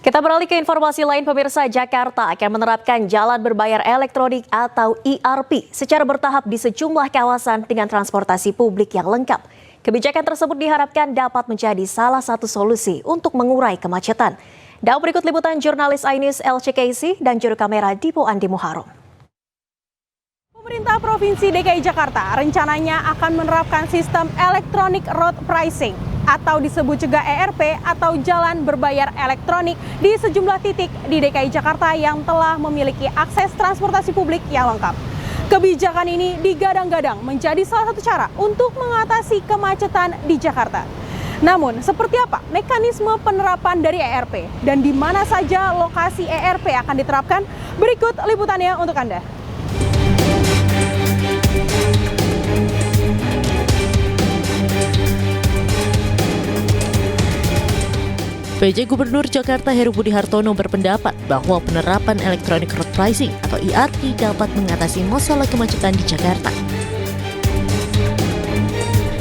Kita beralih ke informasi lain, pemirsa. Jakarta akan menerapkan jalan berbayar elektronik atau ERP secara bertahap di sejumlah kawasan dengan transportasi publik yang lengkap. Kebijakan tersebut diharapkan dapat menjadi salah satu solusi untuk mengurai kemacetan. Dan berikut liputan jurnalis iNews LCKC dan juru kamera Dipo Andi Muharom. Pemerintah Provinsi DKI Jakarta rencananya akan menerapkan sistem Electronic Road Pricing atau disebut juga ERP atau jalan berbayar elektronik di sejumlah titik di DKI Jakarta yang telah memiliki akses transportasi publik yang lengkap. Kebijakan ini digadang-gadang menjadi salah satu cara untuk mengatasi kemacetan di Jakarta. Namun, seperti apa mekanisme penerapan dari ERP dan di mana saja lokasi ERP akan diterapkan? Berikut liputannya untuk Anda. PJ Gubernur Jakarta Heru Budi Hartono berpendapat bahwa penerapan Electronic Road Pricing atau ERP dapat mengatasi masalah kemacetan di Jakarta.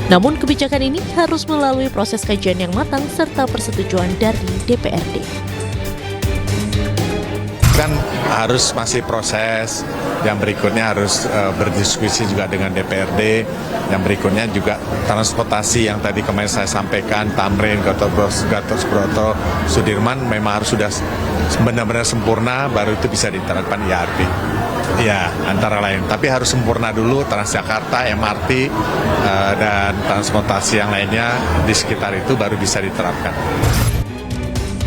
Namun kebijakan ini harus melalui proses kajian yang matang serta persetujuan dari DPRD. Kan harus masih proses, yang berikutnya harus berdiskusi juga dengan DPRD, yang berikutnya juga transportasi yang tadi kemarin saya sampaikan, Tamrin, Gatot Subroto, Sudirman memang harus sudah benar-benar sempurna, baru itu bisa diterapkan ERP. Ya, antara lain. Tapi harus sempurna dulu Transjakarta, MRT, dan transportasi yang lainnya di sekitar itu baru bisa diterapkan.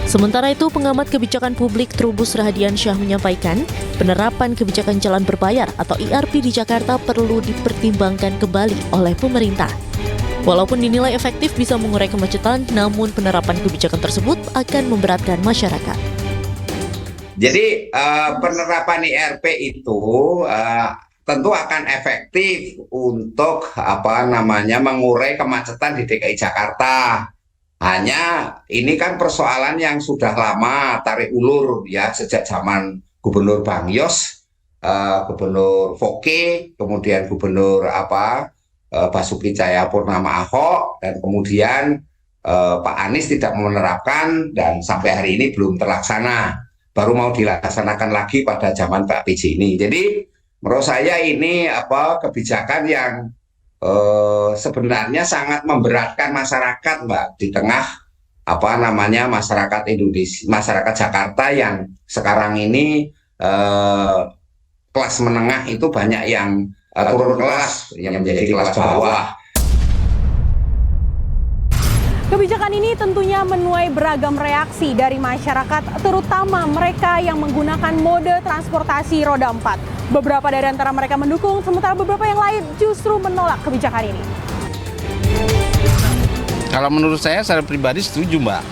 Sementara itu, pengamat kebijakan publik Trubus Rahadiansyah menyampaikan, penerapan kebijakan jalan berbayar atau ERP di Jakarta perlu dipertimbangkan kembali oleh pemerintah. Walaupun dinilai efektif bisa mengurai kemacetan, namun penerapan kebijakan tersebut akan memberatkan masyarakat. Jadi penerapan ERP itu tentu akan efektif untuk mengurai kemacetan di DKI Jakarta. Hanya ini kan persoalan yang sudah lama tarik ulur ya, sejak zaman Gubernur Bang Yos, Gubernur Foke, kemudian Gubernur Basuki Cahayapurnama Ahok, dan kemudian Pak Anies tidak menerapkan dan sampai hari ini belum terlaksana. Baru mau dilaksanakan lagi pada zaman Pak PJ ini. Jadi menurut saya ini kebijakan yang sebenarnya sangat memberatkan masyarakat, Mbak, di tengah masyarakat Indonesia, masyarakat Jakarta yang sekarang ini kelas menengah itu banyak yang turun kelas, yang menjadi kelas bawah. Kebijakan ini tentunya menuai beragam reaksi dari masyarakat, terutama mereka yang menggunakan mode transportasi roda 4. Beberapa dari antara mereka mendukung, sementara beberapa yang lain justru menolak kebijakan ini. Kalau menurut saya secara pribadi setuju, Mbak.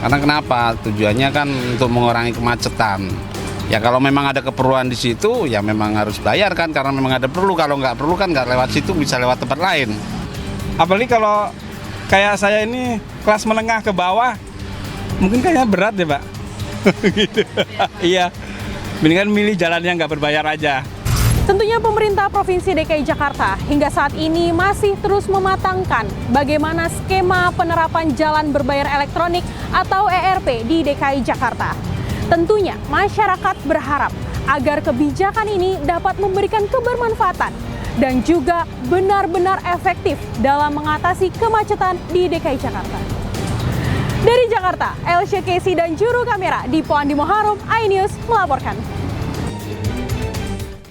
Karena kenapa? Tujuannya kan untuk mengurangi kemacetan. Ya kalau memang ada keperluan di situ, ya memang harus bayar kan, karena memang ada perlu. Kalau nggak perlu kan nggak lewat situ, bisa lewat tempat lain. Apalagi kalau kayak saya ini kelas menengah ke bawah, mungkin kayaknya berat deh, Pak. Gitu. Iya, mendingan milih jalan yang nggak berbayar aja. Tentunya pemerintah Provinsi DKI Jakarta hingga saat ini masih terus mematangkan bagaimana skema penerapan jalan berbayar elektronik atau ERP di DKI Jakarta. Tentunya masyarakat berharap agar kebijakan ini dapat memberikan kebermanfaatan dan juga benar-benar efektif dalam mengatasi kemacetan di DKI Jakarta. Dari Jakarta, LCKC dan juru kamera Dipo Andi Muharom, iNews melaporkan.